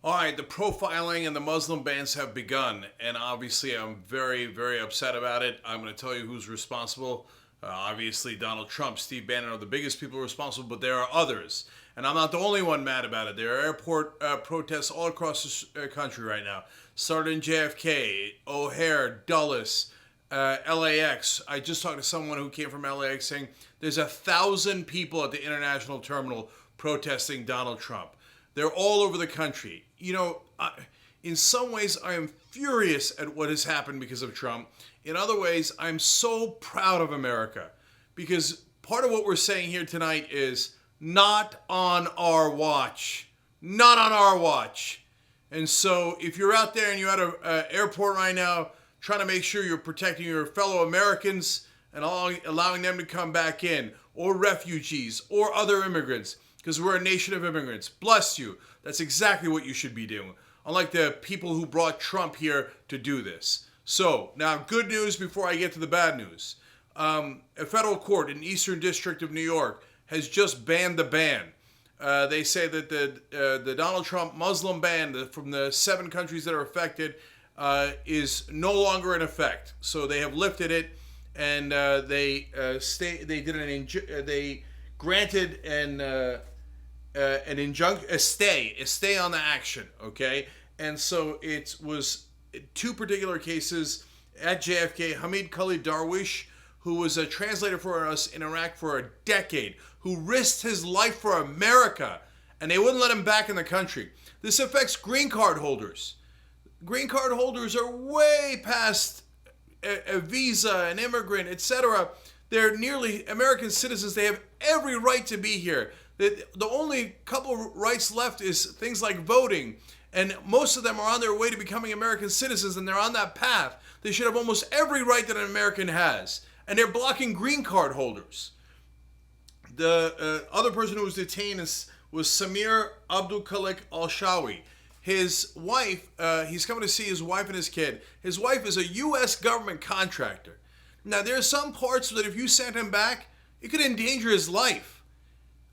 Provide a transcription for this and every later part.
All right, the profiling and the Muslim bans have begun, and obviously I'm very, very upset about it. I'm going to tell you who's responsible. Obviously, Donald Trump, Steve Bannon are the biggest people responsible, but there are others. And I'm not the only one mad about it. There are airport protests all across the country right now. Started in JFK, O'Hare, Dulles, LAX. I just talked to someone who came from LAX saying there's 1,000 people at the international terminal protesting Donald Trump. They're all over the country. In some ways, I am furious at what has happened because of Trump. In other ways, I'm so proud of America because part of what we're saying here tonight is not on our watch. Not on our watch. And so if you're out there and you're at an airport right now trying to make sure you're protecting your fellow Americans and allowing them to come back in, or refugees, or other immigrants, because we're a nation of immigrants. Bless you. That's exactly what you should be doing. Unlike the people who brought Trump here to do this. So, now good news before I get to the bad news. A federal court in the Eastern District of New York has just banned the ban. They say that the Donald Trump Muslim ban from the 7 countries that are affected is no longer in effect. So they have lifted it, and they granted a stay on the action, okay? And so it was 2 particular cases at JFK. Hamid Khalid Darwish, who was a translator for us in Iraq for a decade, who risked his life for America, and they wouldn't let him back in the country. This affects green card holders. Green card holders are way past a visa, an immigrant, etc. They're nearly American citizens. They have every right to be here. The only couple of rights left is things like voting, and most of them are on their way to becoming American citizens, and they're on that path. They should have almost every right that an American has, and they're blocking green card holders. The other person who was detained was Samir Abdul Khalik Al-Shawi. His wife, he's coming to see his wife and his kid. His wife is a U.S. government contractor. Now, there are some parts that if you sent him back, it could endanger his life.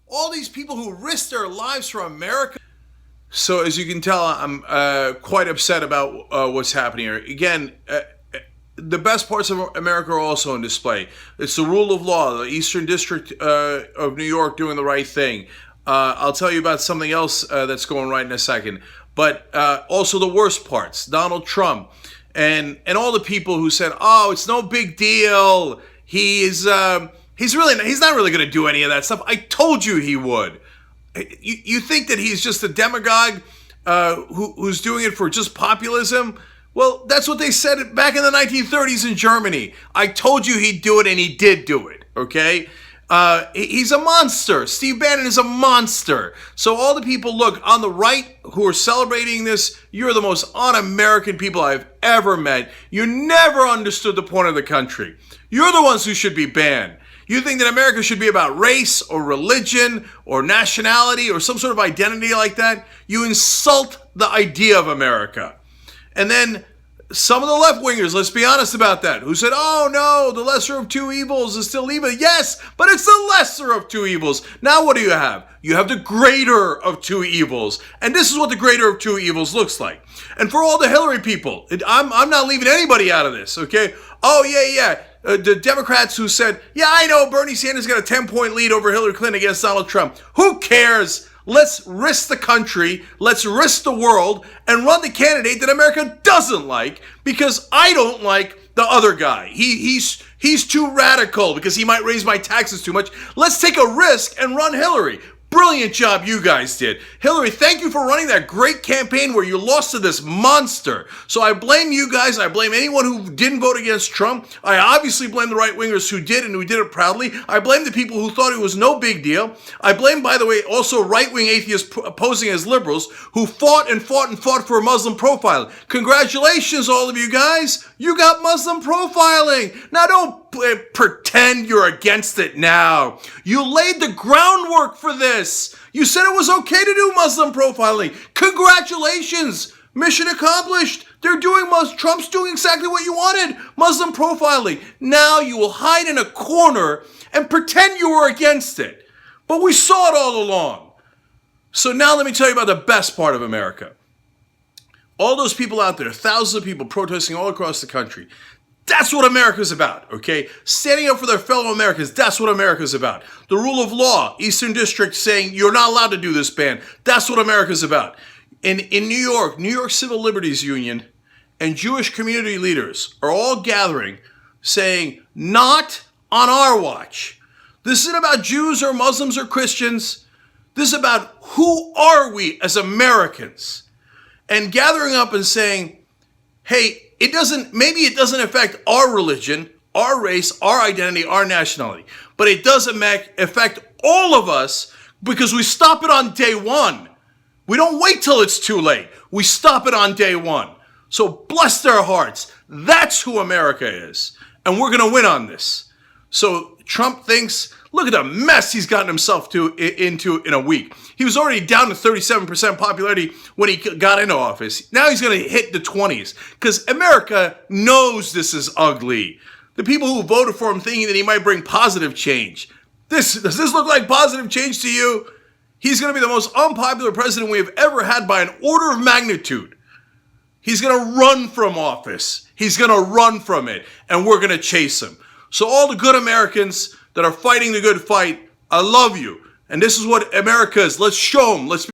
All these people who risk their lives for America. So as you can tell, I'm quite upset about what's happening here. Again, the best parts of America are also on display. It's the rule of law, the Eastern District of New York doing the right thing. I'll tell you about something else that's going right in a second. But also the worst parts, Donald Trump and all the people who said, oh, it's no big deal. He's not really going to do any of that stuff. I told you he would. You think that he's just a demagogue who's doing it for just populism? Well, that's what they said back in the 1930s in Germany. I told you he'd do it, and he did do it, okay? He's a monster. Steve Bannon is a monster. So all the people, look, on the right who are celebrating this, you're the most un-American people I've ever met. You never understood the point of the country. You're the ones who should be banned. You think that America should be about race or religion or nationality or some sort of identity like that? You insult the idea of America. And then some of the left-wingers, let's be honest about that, who said, oh no, the lesser of 2 evils is still evil. Yes, but it's the lesser of 2 evils. Now what do you have? You have the greater of 2 evils. And this is what the greater of 2 evils looks like. And for all the Hillary people, I'm not leaving anybody out of this, okay? Oh, yeah. The Democrats who said, yeah, I know Bernie Sanders got a 10-point lead over Hillary Clinton against Donald Trump. Who cares? Let's risk the country, let's risk the world, and run the candidate that America doesn't like, because I don't like the other guy. He's too radical because he might raise my taxes too much. Let's take a risk and run Hillary. Brilliant job you guys did. Hillary, thank you for running that great campaign where you lost to this monster. So I blame you guys. I blame anyone who didn't vote against Trump. I obviously blame the right-wingers who did and who did it proudly. I blame the people who thought it was no big deal. I blame, by the way, also right-wing atheists posing as liberals who fought for Muslim profiling. Congratulations, all of you guys. You got Muslim profiling. Now don't pretend you're against it now. You laid the groundwork for this. You said it was okay to do Muslim profiling. Congratulations. Mission accomplished. Trump's doing exactly what you wanted. Muslim profiling. Now you will hide in a corner and pretend you were against it. But we saw it all along. So now let me tell you about the best part of America. All those people out there, thousands of people protesting all across the country. That's what America's about, okay? Standing up for their fellow Americans, that's what America's about. The rule of law, Eastern District saying you're not allowed to do this ban, that's what America's about. In New York Civil Liberties Union and Jewish community leaders are all gathering saying, not on our watch. This isn't about Jews or Muslims or Christians. This is about who are we as Americans? And gathering up and saying, hey, maybe it doesn't affect our religion, our race, our identity, our nationality, but it does affect all of us because we stop it on day one. We don't wait till it's too late. We stop it on day one. So bless their hearts. That's who America is. And we're going to win on this. So Trump thinks, look at the mess he's gotten himself into in a week. He was already down to 37% popularity when he got into office. Now he's going to hit the 20s because America knows this is ugly. The people who voted for him thinking that he might bring positive change. Does this look like positive change to you? He's going to be the most unpopular president we have ever had by an order of magnitude. He's going to run from office. He's going to run from it, and we're going to chase him. So all the good Americans that are fighting the good fight, I love you. And this is what America is. Let's show them. Let's